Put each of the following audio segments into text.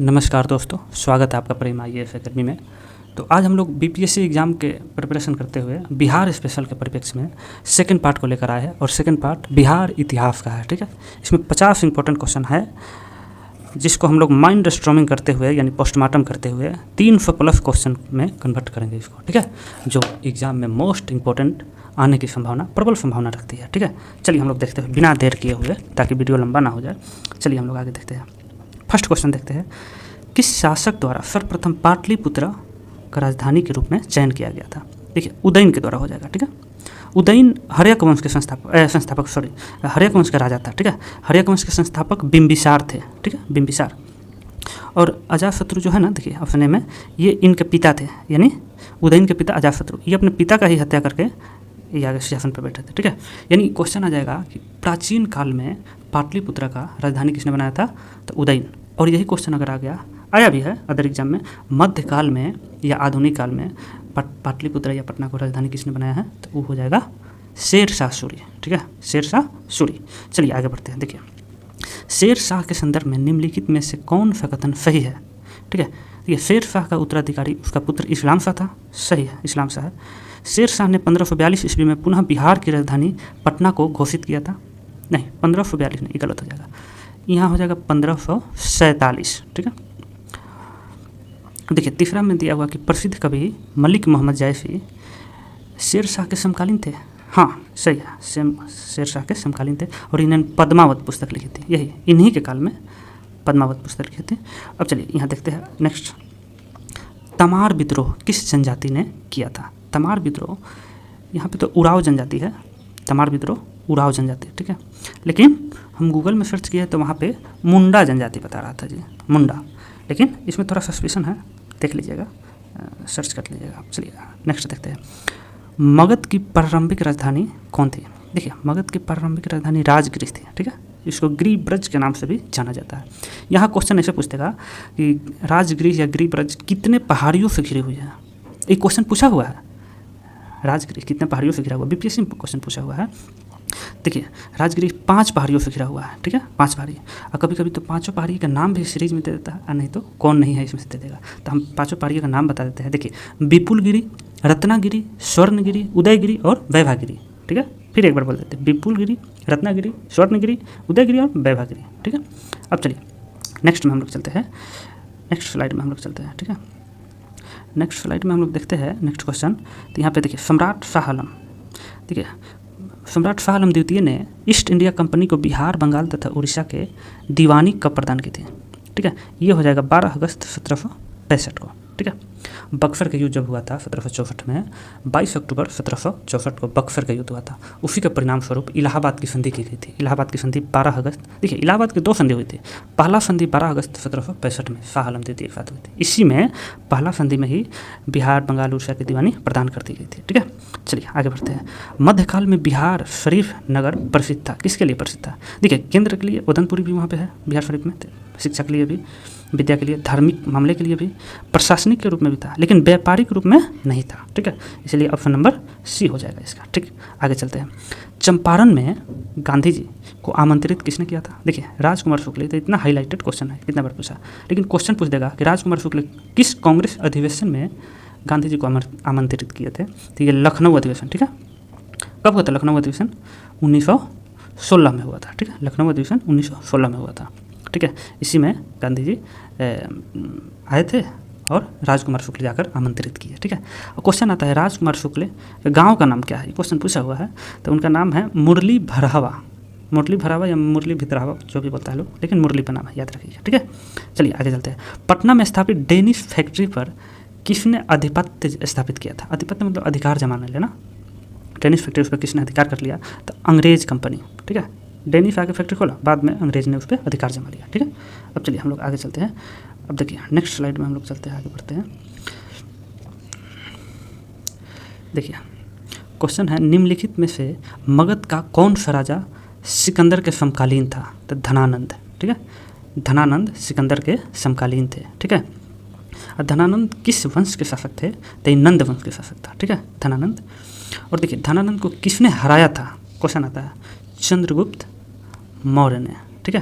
नमस्कार दोस्तों, स्वागत है आपका प्रेम IAS अकेडमी में। तो आज हम लोग बीपीएससी एग्ज़ाम के प्रिपरेशन करते हुए बिहार स्पेशल के परिप्रेक्ष्य में सेकंड पार्ट को लेकर आए हैं और सेकंड पार्ट बिहार इतिहास का है। ठीक है, इसमें 50 इंपॉर्टेंट क्वेश्चन है जिसको हम लोग माइंड स्टॉर्मिंग करते हुए यानी पोस्टमार्टम करते हुए 300+ क्वेश्चन में कन्वर्ट करेंगे इसको। ठीक है, जो एग्ज़ाम में मोस्ट इंपॉर्टेंट आने की संभावना, प्रबल संभावना रखती है। ठीक है, चलिए हम लोग देखते हैं बिना देर किए हुए, ताकि वीडियो लंबा ना हो जाए। चलिए हम लोग आगे देखते हैं। फर्स्ट क्वेश्चन देखते हैं, किस शासक द्वारा सर्वप्रथम पाटलिपुत्र का राजधानी के रूप में चयन किया गया था? देखिए, उदयन के द्वारा हो जाएगा। ठीक है, उदयन हर्यक वंश के हर्यक वंश का राजा था। ठीक है, हर्यक वंश के संस्थापक बिंबिसार थे। ठीक है, बिंबिसार। और अजातशत्रु जो है ना, देखिए ऑप्शन ए में, ये इनके पिता थे, यानी उदयन के पिता अजातशत्रु, ये अपने पिता का ही हत्या करके ये आगे सिंहासन पर बैठे थे। ठीक है, यानी क्वेश्चन आ जाएगा कि प्राचीन काल में पाटलिपुत्र का राजधानी किसने बनाया था? तो उदयन। और यही क्वेश्चन अगर आ गया, आया भी है अदर एग्जाम में, मध्यकाल में या आधुनिक काल में पाटलिपुत्र या पटना को राजधानी किसने बनाया है? तो वो हो जाएगा शेरशाह सूरी। ठीक है, शेरशाह सूरी। चलिए आगे बढ़ते हैं। देखिए, शेरशाह के संदर्भ में निम्नलिखित में से कौन सा कथन सही है? ठीक है, देखिए, शेरशाह का उत्तराधिकारी उसका पुत्र इस्लाम शाह था। सही है, इस्लाम शाह है। शेरशाह ने 1542 ईस्वी में पुनः बिहार की राजधानी पटना को घोषित किया था। नहीं, 1542 नहीं, गलत हो जाएगा, यहाँ हो जाएगा 1547। ठीक है, देखिए तीसरा में दिया हुआ कि प्रसिद्ध कवि मलिक मोहम्मद जायसी शेरशाह के समकालीन थे। हाँ सही है, शेरशाह के समकालीन थे और इन्होंने पद्मावत पुस्तक लिखी थी, यही इन्हीं के काल में पद्मावत पुस्तक लिखी थी। अब चलिए यहाँ देखते हैं नेक्स्ट, तमार विद्रोह किस जनजाति ने किया था? तमार विद्रोह, यहाँ पे तो उराव जनजाति है, तमार विद्रोह उराव जनजाति। ठीक है, लेकिन हम गूगल में सर्च किए तो वहाँ पे मुंडा जनजाति बता रहा था जी, मुंडा, लेकिन इसमें थोड़ा सस्पिशन है, देख लीजिएगा, सर्च कर लीजिएगा। चलिए नेक्स्ट देखते हैं, मगध की प्रारंभिक राजधानी कौन थी? देखिए, मगध की प्रारंभिक राजधानी राजगृह थी। ठीक है, इसको गिरिब्रज के नाम से भी जाना जाता है। यहाँ क्वेश्चन ऐसे पूछतेगा कि राजगृह या गिरिब्रज कितने पहाड़ियों से घिरी हुई है? एक क्वेश्चन पूछा हुआ है, राजगृह कितने पहाड़ियों से घिरा हुआ, बीपीएससी में क्वेश्चन पूछा हुआ है। देखिए, राजगृह 5 पहाड़ियों से घिरा हुआ है। ठीक है, 5 पहाड़ी, और कभी कभी तो 5 पहाड़ी का नाम भी सीरीज में दे देता है, और नहीं तो कौन नहीं है इसमें से दे देगा। तो हम 5 पहाड़ियों का नाम बता देते हैं। देखिए, विपुलगिरी, रत्नागिरी, स्वर्णगिरी, उदयगिरी और वैभागिरी। ठीक है, फिर एक बार बोल देते हैं, विपुलगिरी, रत्नागिरी, स्वर्णगिरी, उदयगिरी और वैभागिरी। ठीक है, अब चलिए नेक्स्ट में हम लोग चलते हैं, नेक्स्ट स्लाइड में हम लोग चलते हैं। ठीक है, नेक्स्ट स्लाइड में हम लोग देखते हैं नेक्स्ट क्वेश्चन। तो यहाँ पे देखिए, सम्राट शाह आलम, देखिए सम्राट शाह आलम द्वितीय ने ईस्ट इंडिया कंपनी को बिहार, बंगाल तथा उड़ीसा के दीवानी कब प्रदान की थी? ठीक है, ये हो जाएगा 12 अगस्त 1765 को। ठीक है, बक्सर का युद्ध जब हुआ था 1764 में, 22 अक्टूबर 1764 को बक्सर का युद्ध हुआ था। उसी के परिणाम स्वरूप इलाहाबाद की संधि की गई थी। इलाहाबाद की संधि 12 अगस्त, देखिए इलाहाबाद की 2 संधि हुई थी। पहला संधि 12 अगस्त 1765 में शाह आलम द्वितीय के साथ हुई थी। इसी में पहला संधि में ही बिहार, बंगाल, उड़ीसा की दीवानी प्रदान कर दी गई थी। ठीक है, चलिए आगे बढ़ते हैं। मध्यकाल में बिहार शरीफ नगर प्रसिद्ध था, किसके लिए प्रसिद्ध था? देखिए, केंद्र के लिए उदनपुरी भी वहाँ पे है बिहार शरीफ में, शिक्षा के लिए भी, विद्या के लिए, धार्मिक मामले के लिए भी, प्रशासनिक के रूप में भी था, लेकिन व्यापारिक रूप में नहीं था। ठीक है, इसलिए ऑप्शन नंबर सी हो जाएगा इसका। ठीक, आगे चलते हैं। चंपारण में गांधी जी को आमंत्रित किसने किया था? देखिए, राजकुमार शुक्ल। तो इतना हाईलाइटेड क्वेश्चन है, कितना बार पूछा, लेकिन क्वेश्चन पूछ देगा कि राजकुमार शुक्ल किस कांग्रेस अधिवेशन में गांधी जी को आमंत्रित किए थे? तो ये लखनऊ अधिवेशन। ठीक है, कब हुआ था लखनऊ अधिवेशन? 1916 में हुआ था। ठीक है, लखनऊ अधिवेशन 1916 में हुआ था। ठीक है, इसी में गांधी जी आए थे और राजकुमार शुक्ल जाकर आमंत्रित किए। ठीक है, और क्वेश्चन आता है राजकुमार शुक्ल गांव का नाम क्या है? ये क्वेश्चन पूछा हुआ है। तो उनका नाम है मुरली भरावा, मुरली भरावा या मुरली भितरावा, जो भी बोलता है लोग, लेकिन मुरली का नाम है, याद रखिएगा। ठीक है, चलिए आगे चलते हैं। पटना में स्थापित डेनिश फैक्ट्री पर किसने आधिपत्य स्थापित किया था? आधिपत्य मतलब अधिकार जमाने लेना। डेनिश फैक्ट्री उस पर किसने अधिकार कर लिया? तो अंग्रेज कंपनी। ठीक है, डेनिश आगे फैक्ट्री खोला, बाद में अंग्रेज ने उस पर अधिकार जमा लिया। ठीक है, अब चलिए हम लोग आगे चलते हैं। अब देखिए नेक्स्ट स्लाइड में हम लोग चलते हैं, आगे बढ़ते हैं। देखिए क्वेश्चन है, निम्नलिखित में से मगध का कौन सा राजा सिकंदर के समकालीन था? तो धनानंद। ठीक है, धनानंद सिकंदर के समकालीन थे। ठीक है, और धनानंद किस वंश के शासक थे? तो नंद वंश के शासक था। ठीक है, धनानंद। और देखिए, धनानंद को किसने हराया था? क्वेश्चन आता है, चंद्रगुप्त मौर्य ने। ठीक है,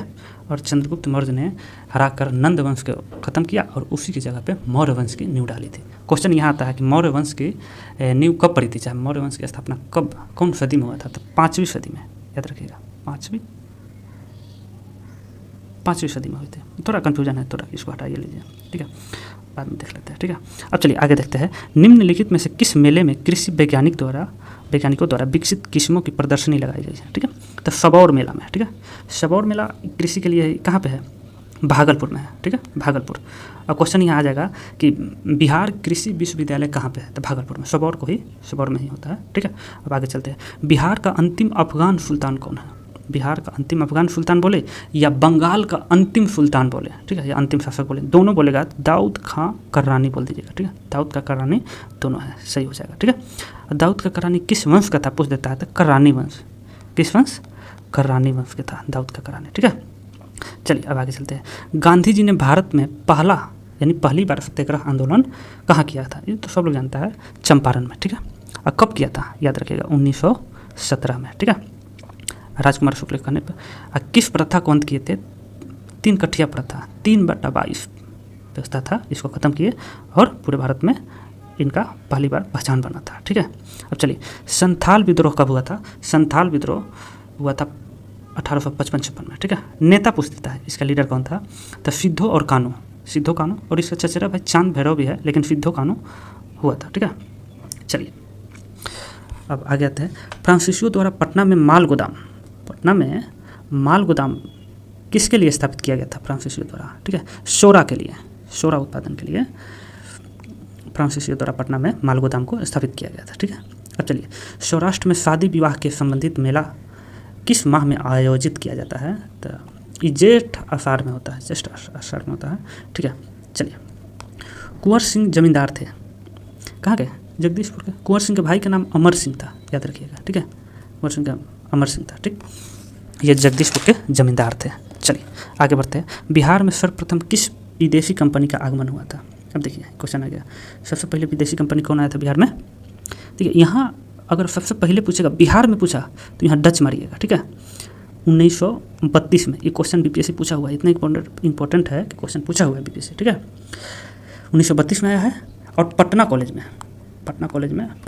और चंद्रगुप्त मौर्य ने हराकर नंद वंश को ख़त्म किया और उसी की जगह पे मौर्य वंश की नींव डाली थी। क्वेश्चन यहाँ आता है कि मौर्य वंश की नींव कब पड़ी थी, चाहे मौर्य वंश की स्थापना कब, कौन सदी में हुआ था, तो 5वीं सदी में, याद रखिएगा 5वीं सदी में हुई थी। थोड़ा कन्फ्यूजन है, थोड़ा इसको हटाइए लीजिए, ठीक है, बाद में देख लेते हैं, ठीक है। अब चलिए आगे देखते हैं, निम्नलिखित में से किस मेले में कृषि वैज्ञानिकों द्वारा विकसित किस्मों की प्रदर्शनी लगाई गई है, ठीक है, तो सबौर मेला में, ठीक है। सबौर मेला कृषि के लिए कहाँ पे है, भागलपुर में है, ठीक है, भागलपुर। अब क्वेश्चन यहाँ आ जाएगा कि बिहार कृषि विश्वविद्यालय कहाँ पे है, तो भागलपुर में, सबौर में ही होता है, ठीक है। अब आगे चलते हैं, बिहार का अंतिम अफगान सुल्तान कौन है, बिहार का अंतिम अफगान सुल्तान बोले या बंगाल का अंतिम सुल्तान बोले, ठीक है, या अंतिम शासक बोले, दोनों बोलेगा दाऊद खां कर्रानी बोल दीजिएगा, ठीक है, दाऊद का कर्रानी दोनों है, सही हो जाएगा, ठीक है। दाऊद का कर्रानी किस वंश का था पूछ देता है, तो कर्रानी वंश, किस वंश, कर्रानी वंश के था दाऊद का कर्रानी, ठीक है। चलिए अब आगे चलते हैं, गांधी जी ने भारत में पहली बार सत्याग्रह आंदोलन कहाँ किया था, ये तो सब लोग जानता है, चंपारण में, ठीक है। और कब किया था, याद रखिएगा 1917 में, ठीक है, राजकुमार शुक्ल के कहने पर। किस प्रथा को अंत किए थे, 3 कठिया प्रथा, 3/22 व्यवस्था था, इसको ख़त्म किए और पूरे भारत में इनका पहली बार पहचान बना था, ठीक है। अब चलिए, संथाल विद्रोह कब हुआ था, संथाल विद्रोह हुआ था 1855-56 में, ठीक है। नेता पूछ देता है, इसका लीडर कौन था, तो सिद्धो कानू, और इसका चचेरा भाई चांद भैरव भी है, लेकिन सिद्धो कानू हुआ था, ठीक है। चलिए अब आगे आते हैं, फ्रांसीसियों द्वारा पटना में माल गोदाम किसके लिए स्थापित किया गया था, फ्रांसीसियों द्वारा, ठीक है, सोरा उत्पादन के लिए फ्रांसीसियों द्वारा पटना में माल गोदाम को स्थापित किया गया था, ठीक है। अब चलिए, सौराष्ट्र में शादी विवाह के संबंधित मेला किस माह में आयोजित किया जाता है, तो ये जेठ आषाढ़ में होता है, ठीक है। चलिए, कुंवर सिंह जमींदार थे, कहाँ के, जगदीशपुर के। कुंवर सिंह के भाई का नाम अमर सिंह था, याद रखिएगा, ठीक है, कुंवर सिंह का अमर सिंह था, ठीक, ये जगदीशपुर के जमींदार थे। चलिए आगे बढ़ते हैं, बिहार में सर्वप्रथम किस विदेशी कंपनी का आगमन हुआ था। अब देखिए क्वेश्चन आ गया, सबसे पहले विदेशी कंपनी कौन आया था बिहार में। देखिए यहाँ अगर सबसे पहले पूछेगा बिहार में पूछा तो यहाँ डच मारिएगा, ठीक है। 1932 में ये क्वेश्चन बीपीएससी पूछा हुआ है, इतना इंपॉर्टेंट है कि क्वेश्चन पूछा हुआ है बीपीएससी, ठीक है। 1932 में आया है और पटना कॉलेज में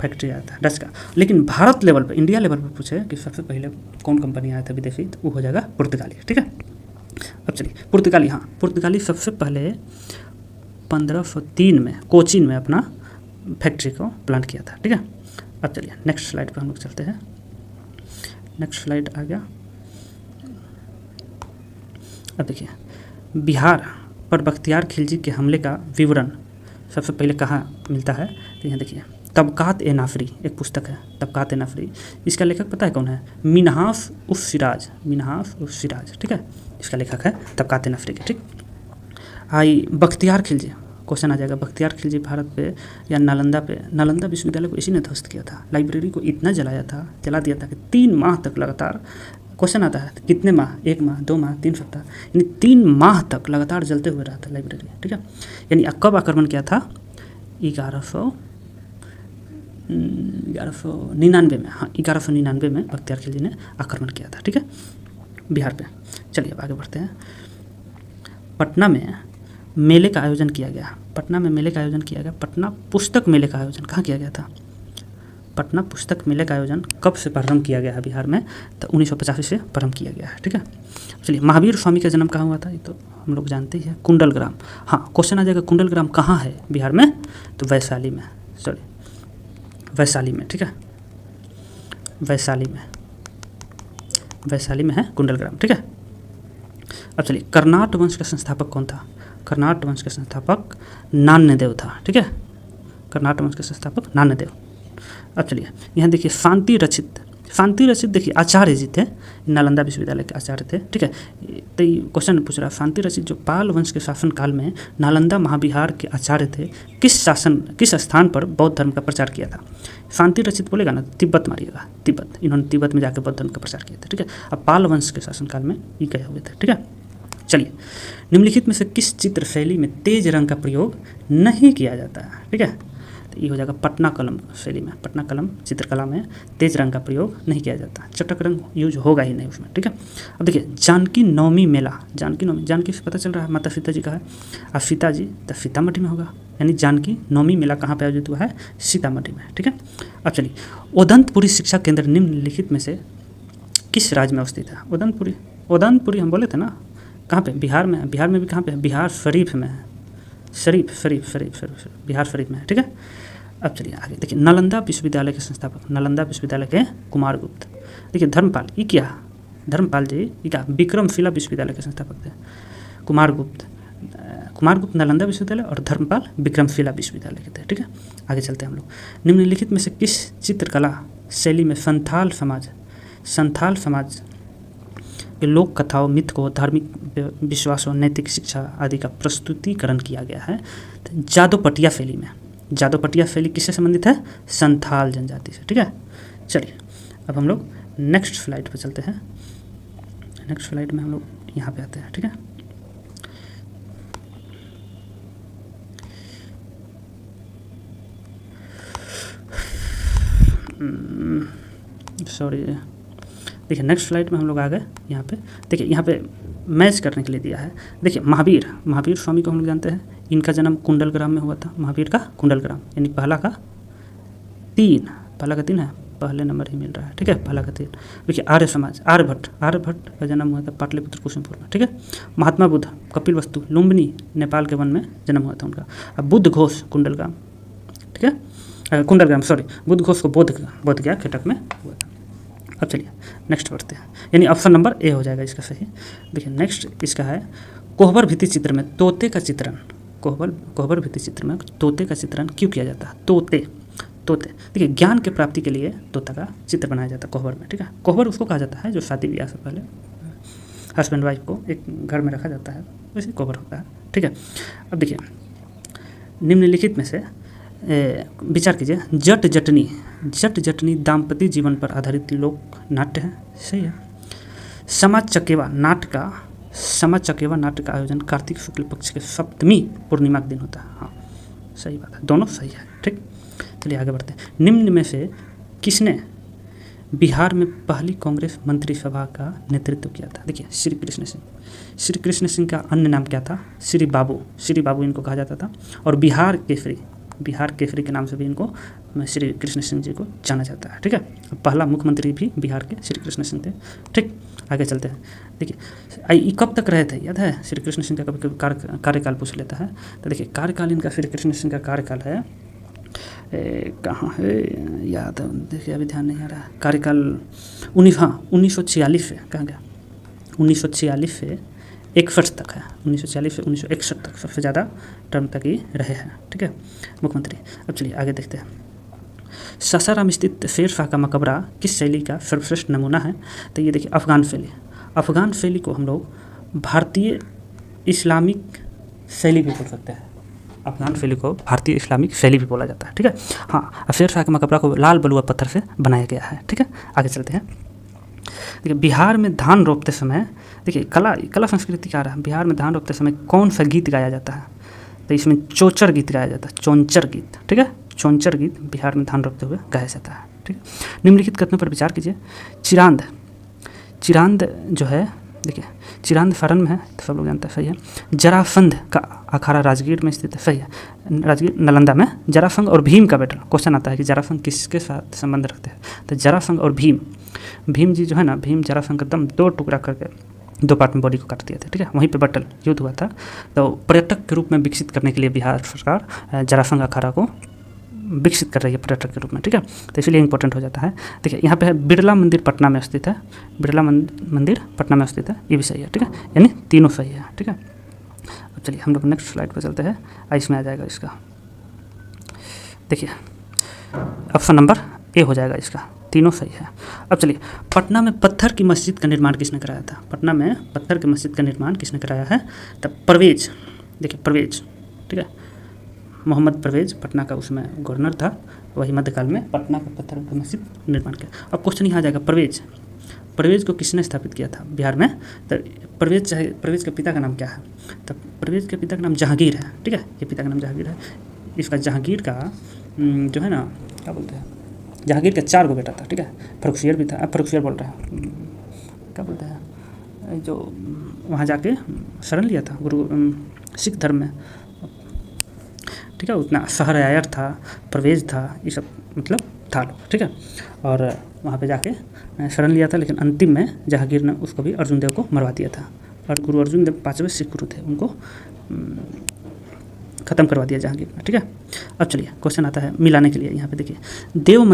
फैक्ट्री आया था डच का। लेकिन भारत लेवल पे, इंडिया लेवल पे पूछे कि सबसे पहले कौन कंपनी आया था विदेशी, तो वो हो जाएगा पुर्तगाली, ठीक है। अब चलिए पुर्तगाली सबसे पहले 1503 में कोचीन में अपना फैक्ट्री को प्लांट किया था, ठीक है। अब चलिए नेक्स्ट स्लाइड पर हम लोग चलते हैं, नेक्स्ट स्लाइड आ गया। अब देखिए, बिहार पर बख्तियार खिलजी के हमले का विवरण सबसे पहले कहाँ मिलता है, तो यहाँ देखिए तबकात ए नाफरी एक पुस्तक है, तबकात ए नाफरी, इसका लेखक पता है कौन है, मिन्हास उस सिराज, ठीक है, इसका लेखक है तबकात ए नाफरी के, ठीक। आई बख्तियार खिलजी, क्वेश्चन आ जाएगा, बख्तियार खिलजी भारत पे या नालंदा विश्वविद्यालय को इसी ने ध्वस्त किया था, लाइब्रेरी को इतना जला दिया था कि 3 माह तक लगातार, क्वेश्चन आता है कितने माह, 1 माह, 2 माह, 3 सप्ताह, यानी 3 माह तक लगातार जलते हुए रहा था लाइब्रेरी, ठीक है। यानी कब आक्रमण किया था, 1199 में, हाँ 1199 में बख्तियार खिलजी ने आक्रमण किया था, ठीक है, बिहार पे। चलिए अब आगे बढ़ते हैं, पटना में मेले का आयोजन किया गया, पटना पुस्तक मेले का आयोजन कहाँ किया गया था, पटना पुस्तक मेले का आयोजन कब से प्रारंभ किया गया है बिहार में, तो 1985 से प्रारंभ किया गया है, ठीक है। चलिए, महावीर स्वामी का जन्म कहाँ हुआ था, ये तो हम लोग जानते ही हैं, कुंडलग्राम। हाँ क्वेश्चन आ जाएगा कुंडलग्राम कहाँ है बिहार में, तो वैशाली में, ठीक है, वैशाली में है कुंडलग्राम, ठीक है। अब चलिए, कर्नाट वंश का संस्थापक कौन था, कर्नाट वंश का संस्थापक नान्यदेव था, ठीक है, कर्नाट वंश का संस्थापक नान्यदेव। अब चलिए यहाँ देखिए, शांति रचित देखिए आचार्य जी थे, नालंदा विश्वविद्यालय के आचार्य थे, ठीक है। तो क्वेश्चन पूछ रहा है, शांति रचित जो पाल वंश के शासनकाल में नालंदा महाविहार के आचार्य थे, किस स्थान पर बौद्ध धर्म का प्रचार किया था। शांति रचित बोलेगा ना, तिब्बत मारिएगा, इन्होंने तिब्बत में जाकर बौद्ध धर्म का प्रचार किया था, ठीक है। अब पाल वंश के शासनकाल में ये गए हुए थे, ठीक है। चलिए, निम्नलिखित में से किस चित्र शैली में तेज रंग का प्रयोग नहीं किया जाता है, ठीक है, तो ये हो जाएगा पटना कलम शैली में। पटना कलम चित्रकला में तेज रंग का प्रयोग नहीं किया जाता, चटक रंग यूज होगा ही नहीं उसमें, ठीक है। अब देखिए जानकी नवमी मेला, जानकी नवमी, जानकी से पता चल रहा है माता सीता जी का है, और सीता जी तो सीतामढ़ी में होगा, यानी जानकी नवमी मेला कहाँ पर आयोजित हुआ है, सीतामढ़ी में, ठीक है। अब चलिए उदंतपुरी शिक्षा केंद्र निम्नलिखित में से किस राज्य में अवस्थित है। उदंतपुरी हम बोले थे ना, कहाँ पे, बिहार में है। बिहार में भी कहाँ पे है, बिहार शरीफ में है, शरीफ बिहार शरीफ में है, ठीक है। अब चलिए आगे देखिए नालंदा विश्वविद्यालय के संस्थापक, नालंदा विश्वविद्यालय के कुमारगुप्त। देखिए धर्मपाल, ये क्या, धर्मपाल जी ये क्या, विक्रमशिला विश्वविद्यालय के संस्थापक थे। कुमारगुप्त नालंदा विश्वविद्यालय और धर्मपाल विक्रमशिला विश्वविद्यालय के थे, ठीक है। आगे चलते हैं हम लोग। निम्नलिखित में से किस चित्रकला शैली में संथाल समाज के लोक कथाओं, मिथ को, धार्मिक विश्वासों, नैतिक शिक्षा आदि का प्रस्तुतिकरण किया गया है। तो जादोपटिया शैली में, जादोपटिया शैली किससे संबंधित है, संथाल जनजाति से, ठीक है। चलिए अब हम लोग नेक्स्ट स्लाइड पर चलते हैं। नेक्स्ट स्लाइड में हम लोग यहाँ पे आते हैं, ठीक है। सॉरी, देखिए नेक्स्ट स्लाइड में हम लोग आ गए यहाँ पे। देखिए यहाँ पे मैच करने के लिए दिया है। देखिए महावीर स्वामी को हम लोग जानते हैं, इनका जन्म कुंडलग्राम में हुआ था। महावीर का कुंडलग्राम, यानी पहला का तीन है, पहले नंबर ही मिल रहा है, ठीक है, पहला का 3। देखिए आर्यभट्ट का जन्म हुआ था पाटलिपुत्र कुसुमपुर में, ठीक है। महात्मा बुद्ध कपिल वस्तु लुम्बिनी नेपाल के वन में जन्म हुआ था उनका। अब बुद्ध घोष कुंडलग्राम, ठीक है, कुंडलग्राम सॉरी, बुद्ध घोष को बोध गया खटक में हुआ था। अब चलिए नेक्स्ट बढ़ते हैं, यानी ऑप्शन नंबर ए हो जाएगा इसका सही। देखिए नेक्स्ट इसका है कोहबर भित्ति चित्र में तोते का चित्रण, कोहबर भित्ति चित्र में तोते का चित्रण क्यों किया जाता है। तोते देखिए ज्ञान के प्राप्ति के लिए तोता का चित्र बनाया जाता है कोहबर में, ठीक है। कोहबर उसको कहा जाता है जो शादी ब्याह से पहले हस्बैंड वाइफ को एक घर में रखा जाता है, वैसे कोहबर होता है, ठीक है। अब देखिए निम्नलिखित में से विचार कीजिए, जट जटनी दाम्पत्य जीवन पर आधारित लोक नाट्य है, सही है। समाज चकेवा नाट्य का आयोजन कार्तिक शुक्ल पक्ष के सप्तमी पूर्णिमा के दिन होता है, हाँ सही बात है, दोनों सही है, ठीक। चलिए आगे बढ़ते हैं। निम्न में से किसने बिहार में पहली कांग्रेस मंत्रिसभा का नेतृत्व किया था। देखिए श्री कृष्ण सिंह का अन्य नाम क्या था, श्री बाबू इनको कहा जाता था, और बिहार केसरी के नाम से भी इनको श्री कृष्ण सिंह जी को जाना जाता है, ठीक है। पहला मुख्यमंत्री भी बिहार के श्री कृष्ण सिंह थे, ठीक। आगे चलते हैं। देखिए ये कब तक रहे थे, याद है, श्री कृष्ण सिंह का कभी कार्यकाल पूछ लेता है, तो देखिए कार्यकाल इनका श्री कृष्ण सिंह का कार्यकाल है, कहाँ है याद, देखिए अभी ध्यान नहीं आ रहा है। कार्यकाल 1946 से, कहाँ गया, 1946 से 61 तक है, 1946 से 1961 तक सबसे ज़्यादा टर्म तक ही रहे हैं, ठीक है, मुख्यमंत्री। अब चलिए आगे देखते हैं। सासाराम स्थित शेर शाह का मकबरा किस शैली का सर्वश्रेष्ठ नमूना है। तो ये देखिए अफ़गान शैली को हम लोग भारतीय इस्लामिक शैली भी बोल सकते हैं। अफ़गान शैली को भारतीय इस्लामिक शैली भी बोला जाता है, ठीक है। हाँ, शेर शाह के मकबरा को लाल बलुआ पत्थर से बनाया गया है, ठीक है। आगे चलते हैं। देखिए बिहार में धान रोपते समय, देखिए कला संस्कृति क्या रहा है, बिहार में धान रोपते समय कौन सा गीत गाया जाता है। तो इसमें चोंचर गीत गाया जाता है, चोंचर गीत, ठीक है। चोंचर गीत बिहार में धान रोपते हुए गाया जाता है, ठीक है। निम्नलिखित कथनों पर विचार कीजिए। चिरांद जो है, देखिए चिरांद फरन में है, तो सब लोग जानते हैं, सही है। जरासंध का अखाड़ा राजगीर में स्थित है, सही है, राजगीर नालंदा में। जरासंध और भीम का बैटल, क्वेश्चन आता है कि जरासंध किसके साथ संबंध रखते हैं। तो जरासंध और भीम जी जो है ना, भीम जरासंध का दम 2 टुकड़ा करके 2 पार्ट में बॉडी को काट दिया था, ठीक है। वहीं पे बैटल युद्ध हुआ था। तो पर्यटक के रूप में विकसित करने के लिए बिहार सरकार जरासंध अखाड़ा को विकसित कर रही है पर्यटक के रूप में, ठीक है। तो इसलिए इंपॉर्टेंट हो जाता है। देखिए यहाँ पे है बिरला मंदिर पटना में स्थित है, बिरला मंदिर पटना में स्थित है, ये भी सही है, ठीक है, यानी तीनों सही है, ठीक है। अब चलिए हम लोग नेक्स्ट स्लाइड पर चलते हैं, इसमें आ जाएगा इसका, देखिए ऑप्शन नंबर ए हो जाएगा इसका, तीनों सही है। अब चलिए पटना में पत्थर की मस्जिद का निर्माण किसने कराया था। पटना में पत्थर की मस्जिद का निर्माण किसने कराया है। तब परवेज, देखिए परवेज, ठीक है, मोहम्मद परवेज पटना का उसमें गवर्नर था, वही मध्यकाल में पटना का पत्थर की मस्जिद निर्माण किया। अब क्वेश्चन यहाँ आ जाएगा, परवेज को किसने स्थापित किया था बिहार में। तो परवेज के पिता का नाम क्या है। तब परवेज के पिता का नाम जहांगीर है, ठीक है, ये पिता का नाम जहांगीर है। इसका जहांगीर का जो है ना क्या बोलते हैं, जहांगीर के 4 गो बेटा था, ठीक है, फर्रुखसियर भी था, अब फर्रुखसियर बोल रहा है, क्या बोलते हैं, जो वहाँ जाके शरण लिया था गुरु सिख धर्म में, ठीक है, उतना सहरयार था, परवेज था, ये सब मतलब था लोग, ठीक है, और वहाँ पे जाके शरण लिया था, लेकिन अंतिम में जहांगीर ने उसको भी अर्जुन देव को मरवा दिया था, और गुरु अर्जुन देव 5वें सिख गुरु थे, उनको ख़त्म करवा दिया जहांगीर ने, ठीक है। अब चलिए क्वेश्चन आता है मिलाने के लिए, यहाँ पे देखिए, देव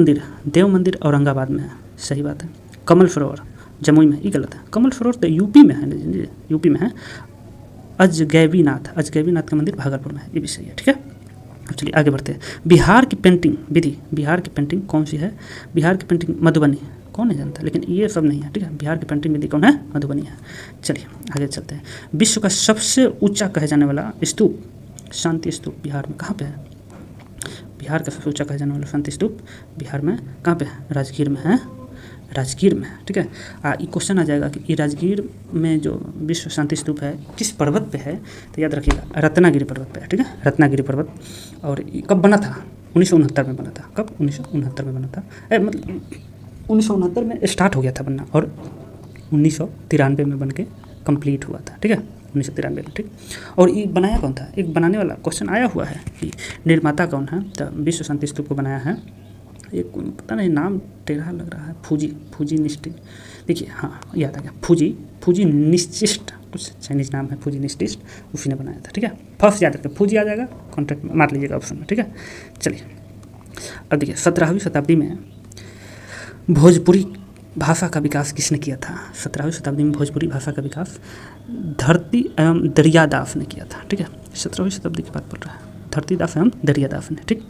मंदिर औरंगाबाद में है, सही बात है। कमल सरोवर जमुई में, ये गलत है, कमल सरोवर तो यूपी में है, यूपी में है। अजगैबीनाथ का मंदिर भागलपुर में है, ये भी सही है, ठीक है। अब चलिए आगे बढ़ते हैं। बिहार की पेंटिंग विधि, बिहार की पेंटिंग कौन सी है? बिहार की पेंटिंग मधुबनी, कौन नहीं जानता, लेकिन ये सब नहीं है, ठीक है। बिहार की पेंटिंग विधि कौन है? मधुबनी है। चलिए आगे चलते हैं। विश्व का सबसे ऊंचा कहे जाने वाला स्तूप, शांति स्तूप, बिहार में कहाँ पे है? बिहार का सबसे ऊंचा कहे जाने वाला शांति स्तूप बिहार में कहाँ पे है? राजगीर में है, राजगीर में, ठीक है। ये क्वेश्चन आ जाएगा कि ये राजगीर में जो विश्व शांति स्तूप है किस पर्वत पे है, तो याद रखिएगा रत्नागिरी पर्वत पे है, ठीक है, रत्नागिरी पर्वत। और कब बना था? 1969 में बना था। कब? 1969 में बना था, मतलब 1969 में स्टार्ट हो गया था बनना, और 1993 में बन के कम्प्लीट हुआ था, ठीक है, 1993 में, ठीक। और ये बनाया कौन था? एक बनाने वाला क्वेश्चन आया हुआ है कि निर्माता कौन है, तो विश्व शांति स्तूप को बनाया है एक, पता नहीं नाम टेढ़ा लग रहा है, फूजी निस्टिस्ट, देखिए हाँ याद आ गया, फूजी निस्टिस्ट, कुछ चाइनीज़ नाम है, फूजी निस्टिस्ट, उसी ने बनाया था, ठीक है। फर्स्ट याद रखिए, फूजी आ जाएगा, कॉन्ट्रैक्ट मार लीजिएगा ऑप्शन में, ठीक है। चलिए अब देखिए 17वीं शताब्दी में भोजपुरी भाषा का विकास किसने किया था? 17वीं शताब्दी में भोजपुरी भाषा का विकास धरती एवं दरियादास ने किया था, ठीक है। 17वीं शताब्दी की बात बोल रहा है, धरतीदास एवं दरियादास ने, ठीक।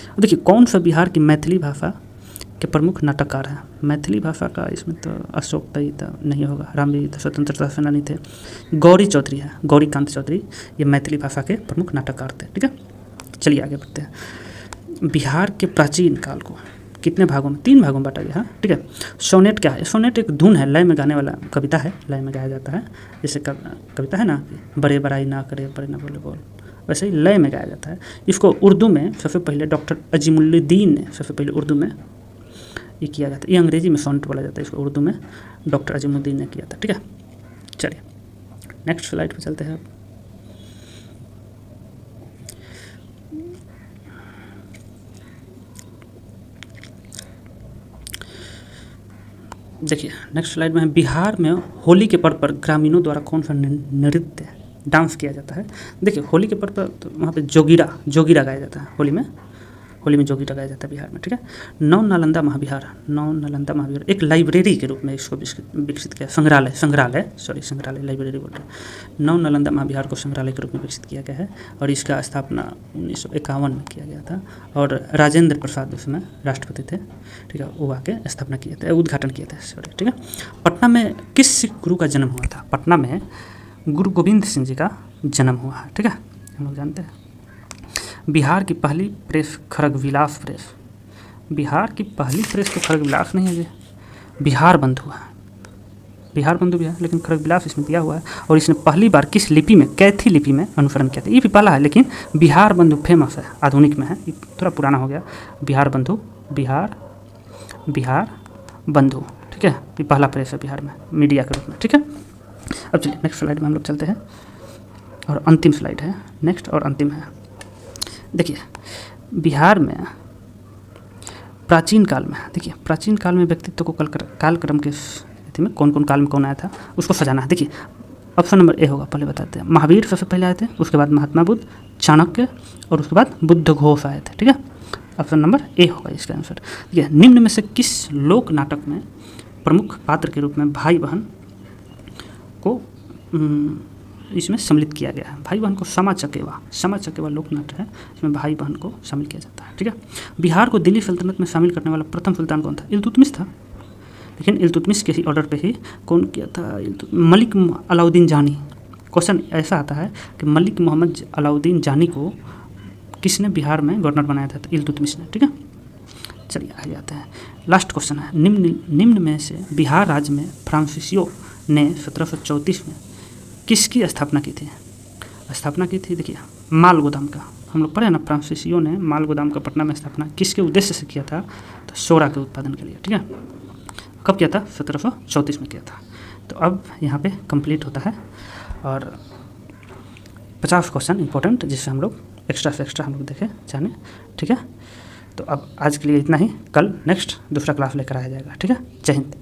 अब देखिए कौन सा बिहार की मैथिली भाषा के प्रमुख नाटककार हैं? मैथिली भाषा का इसमें तो अशोक तई तो नहीं होगा, रामवीर तो स्वतंत्रता सेनानी थे। गौरी चौधरी है, गौरीकांत चौधरी, ये मैथिली भाषा के प्रमुख नाटककार थे, ठीक है। चलिए आगे बढ़ते हैं। बिहार के प्राचीन काल को कितने भागों में? 3 भागों में बांटा गया है, ठीक है। सोनेट क्या है? सोनेट एक धुन है, लय में गाने वाला कविता है, लय में गाया जाता है, जैसे कविता है ना, बड़े बड़ाई ना करे बड़े ना बोले बोल, वैसे ही लय में गाया जाता है। इसको उर्दू में सबसे पहले डॉक्टर अजीमुद्दीन ने सबसे पहले उर्दू में ये किया जाता है, ये अंग्रेजी में सोनेट बोला जाता है, इसको उर्दू में डॉक्टर अजीमुद्दीन ने किया था, ठीक है। चलिए नेक्स्ट स्लाइड पे चलते हैं। देखिए नेक्स्ट स्लाइड में है, बिहार में होली के पर्व पर ग्रामीणों द्वारा कौन सा नृत्य डांस किया जाता है? देखिए होली के पर्व पर तो वहाँ पे जोगिरा गाया जाता है, होली में जोगिरा गाया जाता है बिहार में, ठीक है। नव नालंदा महाविहार एक लाइब्रेरी के रूप में इसको विकसित किया, संग्रहालय लाइब्रेरी बोल रहे हैं। नव नालंदा महाविहार को संग्रहालय के रूप में विकसित किया गया है, और इसका स्थापना 1951 में किया गया था, और राजेंद्र प्रसाद उसमें राष्ट्रपति थे, ठीक है, वो आके स्थापना किए थे, उद्घाटन किए थे, सॉरी, ठीक है। पटना में किस सिख गुरु का जन्म हुआ था? पटना में गुरु गोविंद सिंह जी का जन्म हुआ है, ठीक है, हम लोग जानते हैं। बिहार की पहली प्रेस खड़गविलास प्रेस, बिहार की पहली प्रेस तो खड़गविलास नहीं है, ये बिहार बंधु है, बिहार बंधु भी है, लेकिन खड़गविलास इसमें दिया हुआ है। और इसने पहली बार किस लिपि में? कैथी लिपि में अनुसरण किया था, ये भी पहला है, लेकिन बिहार बंधु फेमस है, आधुनिक में है, ये थोड़ा पुराना हो गया। बिहार बंधु, ठीक है, ये पहला प्रेस है बिहार में मीडिया के रूप में, ठीक है। अब चलिए नेक्स्ट स्लाइड में हम लोग चलते हैं, और अंतिम स्लाइड है, नेक्स्ट और अंतिम है। देखिए बिहार में प्राचीन काल में, देखिए प्राचीन काल में व्यक्तित्व को कालक्रम के स्थिति में कौन कौन काल में कौन आया था उसको सजाना है। देखिए ऑप्शन नंबर ए होगा, पहले बताते हैं। महावीर सबसे पहले आए थे, उसके बाद महात्मा बुद्ध, चाणक्य, और उसके बाद बुद्ध घोष आए थे, ठीक है। ऑप्शन नंबर ए होगा इसका आंसर। देखिए निम्न में से किस लोक नाटक में प्रमुख पात्र के रूप में भाई बहन को इसमें सम्मिलित किया गया है? भाई बहन को समा चकेवा लोक नाट्य है, इसमें भाई बहन को शामिल किया जाता है, ठीक है। बिहार को दिल्ली सल्तनत में शामिल करने वाला प्रथम सुल्तान कौन था? इल्तुतमिश था, लेकिन इल्तुतमिश के ही ऑर्डर पे ही कौन किया था? मलिक अलाउद्दीन जानी। क्वेश्चन ऐसा आता है कि मलिक मोहम्मद अलाउद्दीन जानी को किसने बिहार में गवर्नर बनाया था? तो इल्तुतमिश ने, ठीक है। चलिए आगे जाते हैं, लास्ट क्वेश्चन है। निम्न में से बिहार राज्य में फ्रांसीसियों ने 1734 में किसकी स्थापना की थी? देखिए माल गोदाम का, हम लोग पढ़े ना, फ्रांसीसियो ने माल गोदाम का पटना में स्थापना किसके उद्देश्य से किया था? तो सोडा के उत्पादन के लिए, ठीक है। कब किया था? 1734 में किया था। तो अब यहाँ पे कंप्लीट होता है और 50 क्वेश्चन इंपॉर्टेंट जिससे हम लोग एक्स्ट्रा से एक्स्ट्रा हम लोग देखें जाने, ठीक है। तो अब आज के लिए इतना ही, कल नेक्स्ट दूसरा क्लास लेकर आया जाएगा, ठीक है। जय हिंद।